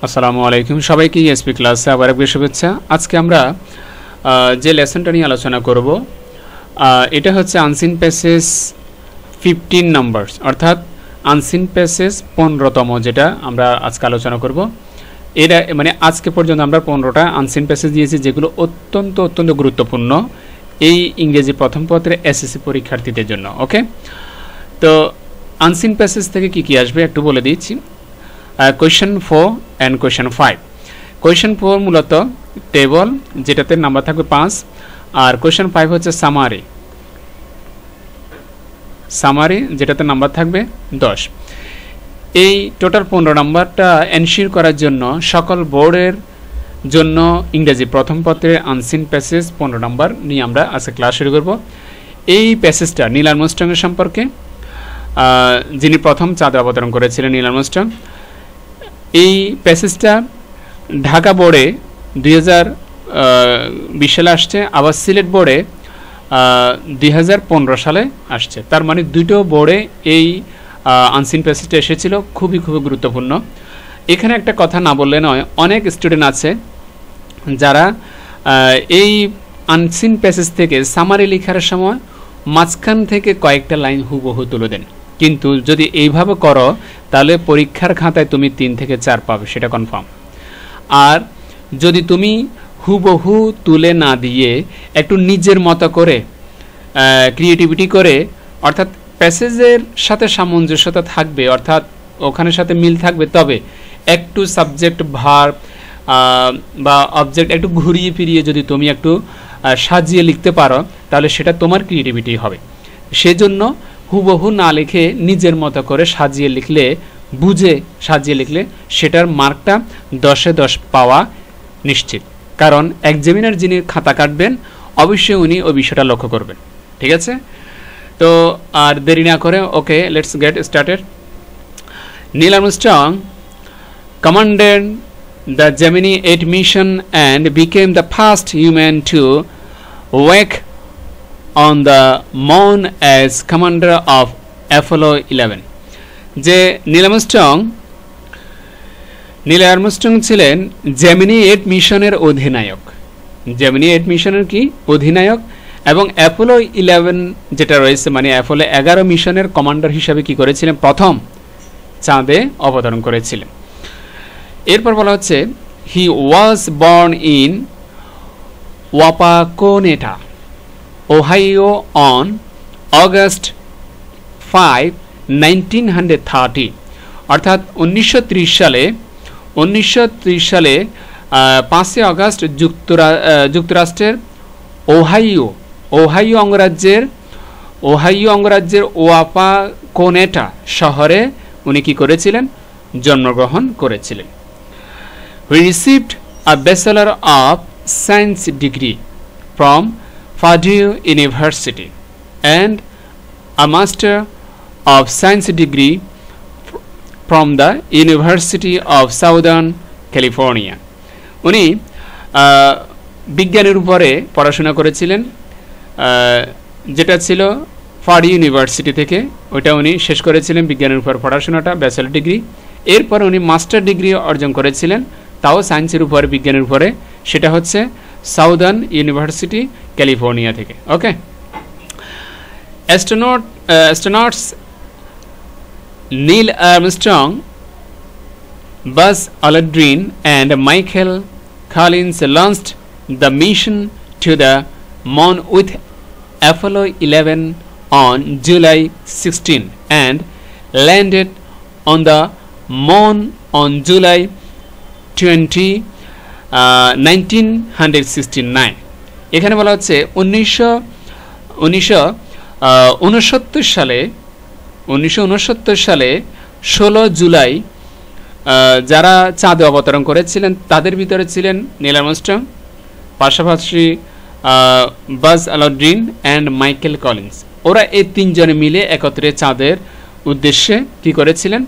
আসসালামু আলাইকুম সবাইকে এসপি ক্লাসে আবার একবার শুভেচ্ছা। আজকে আমরা যে লেসনটা নিয়ে আলোচনা করব এটা হচ্ছে আনসিন প্যাসেজ 15 নাম্বার, অর্থাৎ আনসিন প্যাসেজ 15তম, যেটা আমরা আজকে আলোচনা করব। এটা মানে আজকে পর্যন্ত আমরা 15টা আনসিন প্যাসেজ দিয়েছি, যেগুলো অত্যন্ত গুরুত্বপূর্ণ এই ইংরেজি প্রথম পত্রের এসএসসি পরীক্ষার্থীদের জন্য। ওকে, তো আনসিন প্যাসেজ থেকে কি আসবে একটু বলে দিচ্ছি। Question 4 and question 5। কোয়েশ্চেন 4 মূলত টেবল, যেটাতে নাম্বার থাকবে 5, আর কোয়েশ্চেন 5 হচ্ছে সামারি, যেটাতে নাম্বার থাকবে 10। এই টোটাল 15 নাম্বারটা এনশিওর করার জন্য সকল বোর্ডের জন্য ইংরেজি প্রথম পত্রের আনসিন প্যাসেজ 15 নাম্বার নিয়ে আমরা আজকে ক্লাস শুরু করব। এই প্যাসেজটা নীল আর্মস্ট্রংয়ের সম্পর্কে, যিনি প্রথম চাঁদে অবতরণ করেছিলেন নীল আর্মস্ট্রং। এই প্যাসেজটা ঢাকা বোর্ডে 2020 সালে আসছে, আবার সিলেট বোর্ডে 2015 সালে আসছে। তার মানে দুটো বোর্ডে এই আনসিন প্যাসেজটা এসেছিল, খুবই গুরুত্বপূর্ণ। এখানে একটা কথা না বললে নয়, অনেক স্টুডেন্ট আছে যারা এই আনসিন প্যাসেজ থেকে সামারি লেখার সময় মাঝখান থেকে কয়েকটা লাইন হুবহু তুলে দেন, কিন্তু যদি এইভাবে করো তাহলে পরীক্ষার খাতায় তুমি 3 থেকে 4 পাবে, সেটা কনফার্ম। আর যদি তুমি হুবহু তুলে না দিয়ে একটু নিজের মতো করে ক্রিয়েটিভিটি করে, অর্থাৎ প্যাসেজের সাথে সামঞ্জস্যতা থাকবে, অর্থাৎ ওখানের সাথে মিল থাকবে, তবে একটু সাবজেক্ট ভার্ব বা অবজেক্ট একটু ঘুরিয়ে ফিরিয়ে যদি তুমি একটু সাজিয়ে লিখতে পারো, তাহলে সেটা তোমার ক্রিয়েটিভিটি হবে। সেজন্য হুবহু না লিখে নিজের মতো করে সাজিয়ে লিখলে, বুঝে সাজিয়ে লিখলে সেটার মার্কটা 10-এ 10 পাওয়া নিশ্চিত। কারণ এক্সামিনার যিনি খাতা কাটবেন অবশ্যই উনি ওই বিষয়টা লক্ষ্য করবেন। ঠিক আছে, তো আর দেরি না করে okay let's get started. Neil Armstrong commanded the Gemini 8 mission and became the first human to wake on the moon as commander of Apollo 11. যে নীল আর্মস্ট্রং ছিলেন জেমিনি 8 মিশনের অধিনায়ক। জেমিনি 8 মিশনের কি অধিনায়ক, এবং অ্যাপোলো 11 যেটা রয়েছে মানে অ্যাপোলো 11 মিশনের কমান্ডার হিসাবে কি করেছিলেন, প্রথম চাঁদে অবতরণ করেছিলেন। এরপর বলা হচ্ছে he was born in Wapakoneta, Ohio on August 5, 1930, অর্থাৎ 1930 সালে 5 আগস্ট যুক্তরাষ্ট্রের ওহাইও অঙ্গরাজ্যের ওয়াপাকোনেটা শহরে উনি কি করেছিলেন, জন্মগ্রহণ করেছিলেন। He received a Bachelor of Science degree from Purdue University and a Master of Science degree from the University of Southern California. উনি বিজ্ঞানের উপরে পড়াশোনা করেছিলেন, যেটা ছিল পার্ডু ইউনিভার্সিটি থেকে, ওইটা উনি শেষ করেছিলেন বিজ্ঞানের উপর পড়াশোনাটা, ব্যাচেলর ডিগ্রি। এরপর উনি মাস্টার ডিগ্রি অর্জন করেছিলেন, তাও সায়েন্সের উপরে, বিজ্ঞানের উপরে, সেটা হচ্ছে সাউদার্ন ইউনিভার্সিটি ক্যালিফোর্নিয়া থেকে। ওকে, অ্যাস্ট্রোনটস নীল আর্মস্ট্রং, বাজ আলড্রিন and Michael Collins launched the mission to the moon with Apollo 11 on July 16 and landed on the moon on July 20, 1969. এখানে বলা হচ্ছে 1969 সালে 16 জুলাই যারা চাঁদে অবতরণ করেছিলেন তাদের ভিতরে ছিলেন নীল আর্মস্ট্রং, পাশাপাশি বাজ আলড্রিন অ্যান্ড মাইকেল কলিন্স। ওরা এই 3 জনে মিলে একত্রে চাঁদের উদ্দেশ্যে কি করেছিলেন,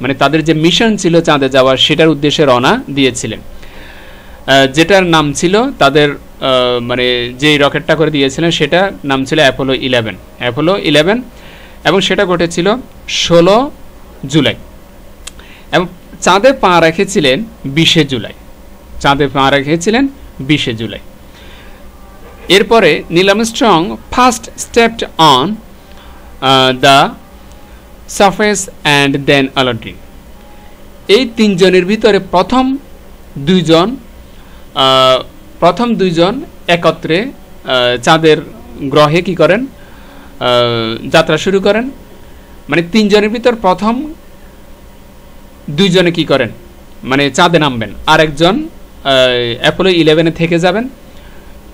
মানে তাদের যে মিশন ছিল চাঁদে যাওয়ার, সেটার উদ্দেশ্যে রওনা দিয়েছিলেন, যেটার নাম ছিল তাদের মানে যে রকেটটা করে দিয়েছিলেন সেটার নাম ছিল অ্যাপোলো 11, এবং সেটা ঘটেছিল 16 জুলাই। এবং চাঁদে পা রেখেছিলেন 20শে জুলাই। চাঁদে পা রেখেছিলেন 20শে জুলাই। এরপরে Neil Armstrong first stepped on the surface and then Aldrin. এই তিনজনের ভিতরে প্রথম দুইজন একত্রে চাঁদের গ্রহে কি করেন, যাত্রা শুরু করেন। মানে তিনজনের ভিতর প্রথম দুইজনে কি করেন, মানে চাঁদে নামবেন, আর একজন অ্যাপোলো 11-এ থেকে যাবেন।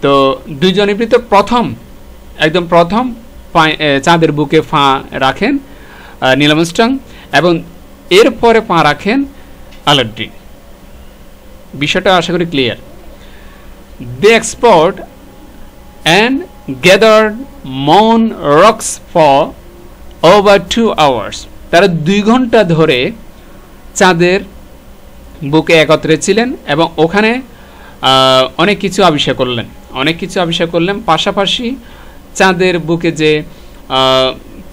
তো দুইজনের ভিতর একদম প্রথম চাঁদের বুকে পা রাখেন নীল আর্মস্ট্রং, এবং এরপরে পা রাখেন অলড্রিন। বিষয়টা আশা করি ক্লিয়ার। দে এক্সপ্লোরড অ্যান্ড গ্যাদার্ড মন রক্স ফর ওভার 2 আওয়ার্স। তারা 2 ঘন্টা ধরে চাঁদের বুকে একত্রে ছিলেন এবং ওখানে অনেক কিছু আবিষ্কার করলেন। পাশাপাশি চাঁদের বুকে যে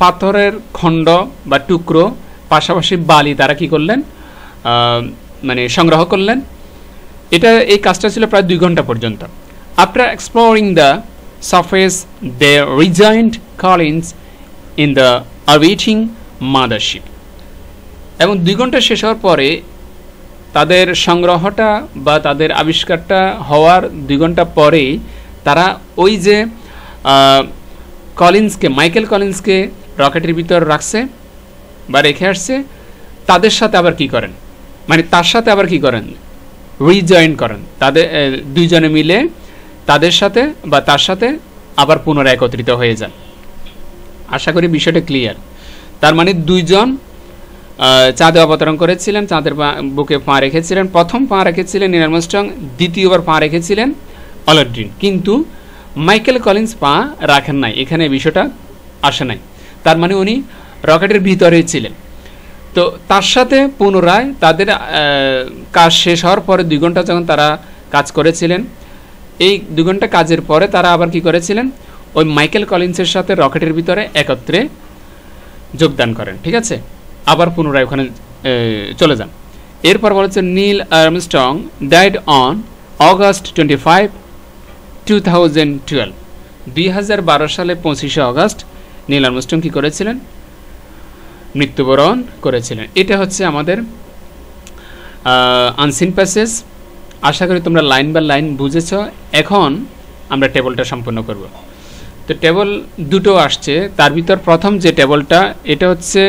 পাথরের খণ্ড বা টুকরো, পাশাপাশি বালি তারা কি করলেন, মানে সংগ্রহ করলেন। এই কাজটা ছিল প্রায় 2 ঘন্টা পর্যন্ত। After exploring the surface they rejoined Collins in the orbiting mothership. এবং 2 ঘন্টা শেষ হওয়ার পরে তাদের সংগ্রহটা বা তাদের আবিষ্কারটা হওয়ার 2 ঘন্টা পরেই তারা ওই যে মাইকেল কলিন্সকে রকেটের ভিতর রাখছে বা রেখে আসছে, তাদের সাথে আবার কি করেন, মানে তার সাথে আবার কি করেন, রিজয়েন করেন। তাদের দুইজনে মিলে তাদের সাথে বা তার সাথে আবার পুনরায় একত্রিত হয়ে যান। আশা করি বিষয়টা ক্লিয়ার। তার মানে দুইজন চাঁদে অবতরণ করেছিলেন, চাঁদের বুকে পা রেখেছিলেন। প্রথম পা রেখেছিলেন নীল আর্মস্ট্রং, দ্বিতীয়বার পা রেখেছিলেন অলড্রিন, কিন্তু মাইকেল কলিন্স পা রাখেন নাই। এখানে বিষয়টা আসে নাই। তার মানে উনি রকেটের ভিতরেই ছিলেন। তো তার সাথে পুনরায় তাদের কাজ শেষ হওয়ার পরে 2 ঘন্টা যখন তারা কাজ করেছিলেন, এই 2 ঘন্টা কাজের পরে তারা আবার কি করেছিলেন, ওই মাইকেল কলিন্সের সাথে রকেটের ভিতরে একত্রে যোগদান করেন। ঠিক আছে, আবার পুনরায় ওখানে চলে যান। এরপর বলেছে Neil Armstrong died on August 25, 2012। 2012 সালে 25শে অগাস্ট নীল আর্মস্ট্রং কি করেছিলেন, মৃত্যুবরণ করেছিলেন। এটা হচ্ছে আমাদের আনসিন প্যাসেজ। আশা করি তোমরা লাইন বাই লাইন বুঝেছ। এখন আমরা টেবলটা সম্পূর্ণ করব। তো টেবল দুটো আসছে, তার ভিতর প্রথম যে টেবলটা, এটা হচ্ছে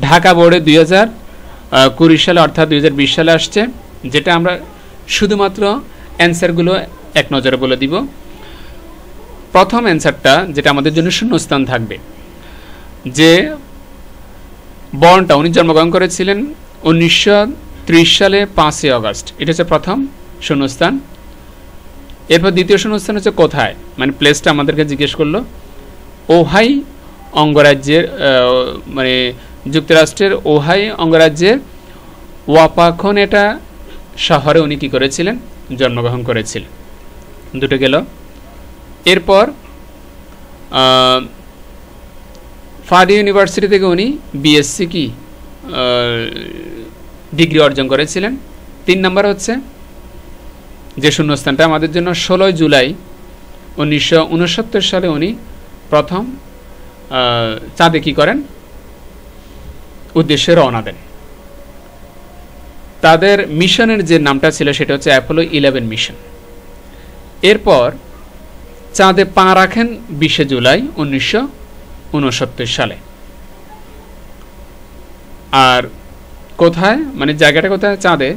ঢাকা বোর্ডে 2020 সালে অর্থাৎ 2020 সালে আসছে, যেটা আমরা শুধুমাত্র অ্যান্সারগুলো এক নজরে বলে দিব। প্রথম অ্যান্সারটা যেটা আমাদের জন্য শূন্যস্থান থাকবে, যে বর্ণটা উনি জন্মগ্রহণ করেছিলেন 1930 সালে 5 অগস্ট, এটা হচ্ছে প্রথম শূন্যস্থান। এরপর দ্বিতীয় শূন্যস্থান হচ্ছে কোথায়, মানে প্লেসটা আমাদেরকে জিজ্ঞেস করলো। ওহাই অঙ্গরাজ্যের, মানে যুক্তরাষ্ট্রের ওহাই অঙ্গরাজ্যের ওয়াপাখনেটা শহরে উনি কি করেছিলেন, জন্মগ্রহণ করেছিলেন। দুটো গেল। এরপর ফার্ডি ইউনিভার্সিটি থেকে উনি বিএসসি কি ডিগ্রি অর্জন করেছিলেন। 3 নম্বর হচ্ছে যে শূন্যস্থানটা আমাদের জন্য 16 জুলাই 1969 সালে উনি প্রথম চাঁদে কি করেন, উদ্দেশ্যে রওনা দেন। তাদের মিশনের যে নামটা ছিল সেটা হচ্ছে অ্যাপোলো 11 মিশন। এরপর চাঁদে পা রাখেন 20 জুলাই 1969 সালে। আর কোথায়, মানে জায়গাটা কোথায়, চাঁদে।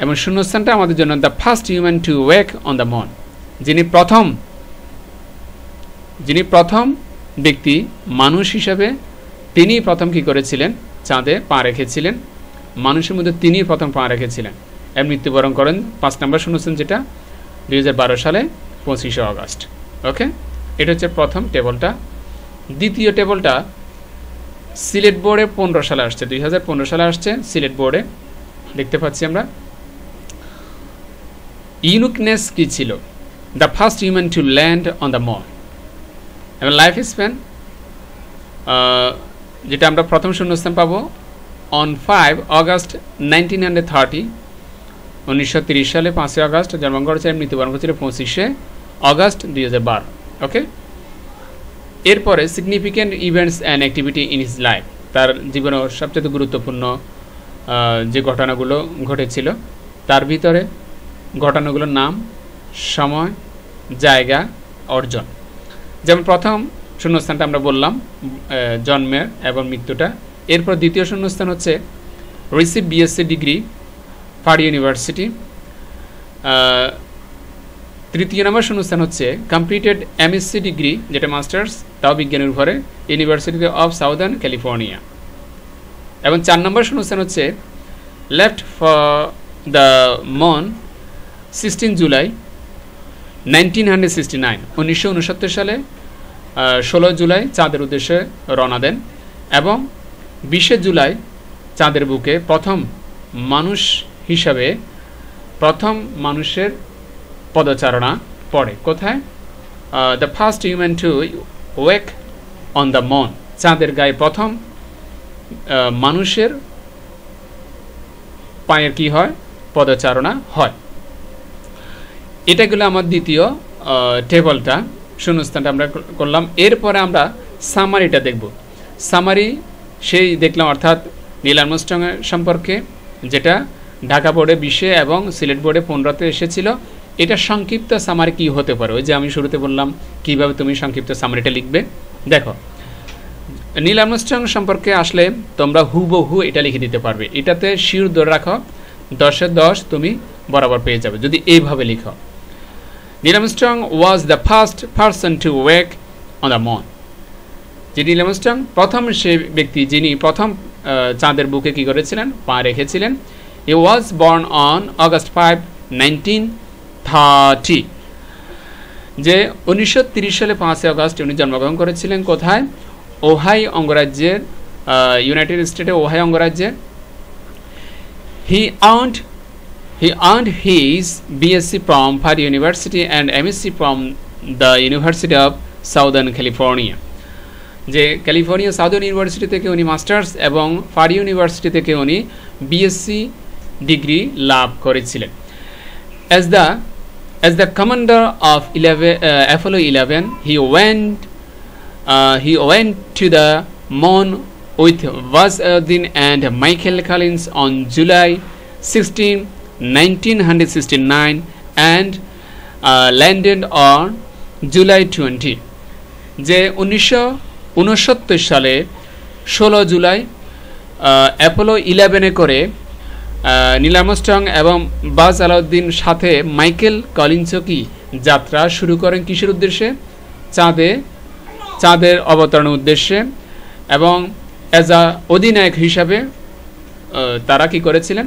এবং শূন্যস্থানটা আমাদের জন্য the first human two walk on the moon, যিনি প্রথম ব্যক্তি মানুষ হিসাবে, তিনি প্রথম কি করেছিলেন, চাঁদে পা রেখেছিলেন। মানুষের মধ্যে তিনি প্রথম পা রেখেছিলেন। এর মৃত্যুবরণ করেন 5 নম্বর শূন্যস্থান, যেটা 2012 সালে 25 অগস্ট। ওকে, এটা হচ্ছে প্রথম টেবলটা। দ্বিতীয় টেবলটা সিলেট বোর্ডে 15 সালে আসছে, 2015 সালে আসছে সিলেট বোর্ডে, দেখতে পাচ্ছি আমরা। ইউনিকনেস কি ছিল, the first human two land on the moon. এবং লাইফ স্প্যান, যেটা আমরা প্রথম শূন্যস্থান পাবো অন 5 অগস্ট 1930, 1930 সালে 5 আগস্ট জন্মগ্রহণ করেছিলেন, মৃত্যুবরণ করেছিলেন 25 অগস্ট 2012। ওকে, এরপরে significant events and activity in his life, তার জীবনের সবচেয়ে গুরুত্বপূর্ণ যে ঘটনাগুলো ঘটেছিল তার ভিতরে ঘটনাগুলোর নাম, সময়, জায়গা, অর্জন। যেমন প্রথম শূন্যস্থানটা আমরা বললাম জন্মের এবং মৃত্যুটা। এরপর দ্বিতীয় শূন্যস্থান হচ্ছে receive BSc degree Purdue university. তৃতীয় নম্বর শূন্যস্থান হচ্ছে কমপ্লিটেড এমএসসি ডিগ্রি, যেটা মাস্টার্স, তাও বিজ্ঞানের উপরে, ইউনিভার্সিটি অফ সাউদার্ন ক্যালিফোর্নিয়া। এবং 4 নম্বর শূন্যস্থান হচ্ছে লেফট ফর দ্য মন 16 জুলাই 1969, 1969 সালে 16 জুলাই চাঁদের উদ্দেশ্যে রওনা দেন এবং 20 জুলাই চাঁদের বুকে প্রথম মানুষ হিসাবে প্রথম মানুষের পদচারণা পড়ে। কোথায়? The first human two walk on the moon, চাঁদের গায়ে প্রথম মানুষের পায়ের কি হয়? পদচারণা হয়। এটা গেল আমার দ্বিতীয় টেবলটা, শূন্যস্থানটা আমরা করলাম। এরপরে আমরা সামারিটা দেখব। সামারি সেই দেখলাম, অর্থাৎ নীল আর্মস্ট্রং সম্পর্কে, যেটা ঢাকা বোর্ডে 20 এবং সিলেট বোর্ডে 15তে এসেছিল। এটা সংক্ষিপ্ত সামারি কি হতে পারে? ওই যে আমি শুরুতে বললাম কিভাবে তুমি সংক্ষিপ্ত সামারিটা লিখবে। দেখো, নীল আর্মস্ট্রং সম্পর্কে আসলে তোমরা হুবহু এটা লিখে দিতে পারবে। এটাতে শিওর ধরে রাখো 10-এ 10 তুমি বরাবর পেয়ে যাবে যদি এইভাবে লিখো। Neil Armstrong was the first person to walk on the moon. যে নীল আর্মস্ট্রং প্রথম সে ব্যক্তি যিনি প্রথম চাঁদের বুকে কি করেছিলেন? পা রেখেছিলেন। হি ওয়াজ বর্ন অন অগস্ট 5, 1930। যে 1930 সালে 5 আগস্ট উনি জন্মগ্রহণ করেছিলেন। কোথায়? ওহাই অঙ্গরাজ্যের, ইউনাইটেড স্টেটে ওহাই অঙ্গরাজ্যের। He earned his BSc from Purdue University and MSc from the University of Southern California. যে ক্যালিফোর্নিয়া সাউদার্ন ইউনিভার্সিটি থেকে উনি মাস্টার্স এবং পার্ডু ইউনিভার্সিটি থেকে উনি বিএসসি ডিগ্রি লাভ করেছিলেন। As the commander of Apollo 11, he went to the moon with Buzz Aldrin and Michael Collins on July 16, 1969 and landed on July 20. যে 1969 সালে 16 July Apollo 11-এ করে Neil Armstrong এবং বাজ আলাউদ্দিন সাথে মাইকেল কলিন্সও কি যাত্রা শুরু করেন কিসের উদ্দেশ্যে? চাঁদের অবতরণের উদ্দেশ্যে। এবং অ্যাজ আ অধিনায়ক হিসাবে তারা কি করেছিলেন?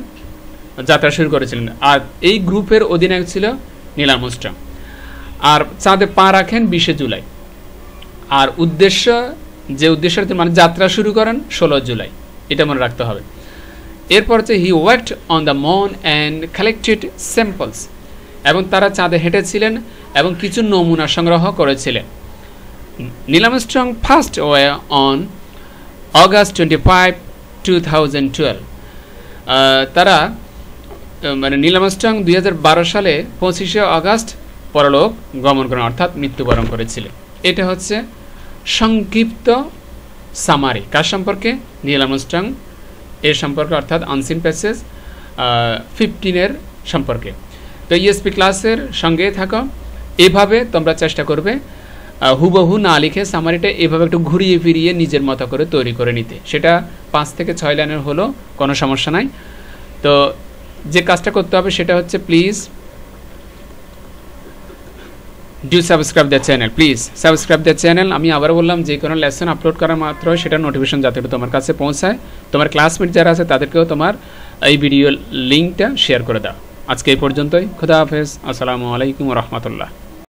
যাত্রা শুরু করেছিলেন। আর এই গ্রুপের অধিনায়ক ছিল নীল আর্মস্ট্রং। আর চাঁদে পা রাখেন 20 জুলাই। আর উদ্দেশ্যের মানে যাত্রা শুরু করেন 16 জুলাই, এটা মনে রাখতে হবে। এরপর হচ্ছে he worked on the moon and collected samples, এবং তারা চাঁদে হেঁটেছিলেন এবং কিছু নমুনা সংগ্রহ করেছিলেন। Neil Armstrong first way on August 25, 2012। তারা মানে নীল আর্মস্ট্রং 2012 সালে 25 আগস্ট পরলোক গমন করেন, অর্থাৎ মৃত্যুবরণ করেছিলেন। এটা হচ্ছে সংক্ষিপ্ত সামারি কার সম্পর্কে? নীল আর্মস্ট্রং এর সম্পর্কে, অর্থাৎ আনসিন প্যাসেজ 15-এর সম্পর্কে। তো ইএসপি ক্লাসের সঙ্গে থাকো। এভাবে তোমরা চেষ্টা করবে হুবহু না লিখে সামারিটা এভাবে একটু ঘুরিয়ে ফিরিয়ে নিজের মতো করে তৈরি করে নিতে। সেটা 5 থেকে 6 লাইনের হলো কোনো সমস্যা নাই। তো যে কাজটা করতে হবে সেটা হচ্ছে please do subscribe the channel, please subscribe the channel. আমি আবার বললাম, যে কোনো লেসন আপলোড করা মাত্র সেটা নোটিফিকেশন যাতে তোমার কাছে পৌঁছায়। তোমার ক্লাসমেট যারা আছে তাদেরকেও তোমার এই ভিডিও লিঙ্কটা শেয়ার করে দাও। আজকে এই পর্যন্তই। খুদা হাফেজ। আসসালামু আলাইকুম ওয়া রাহমাতুল্লাহ।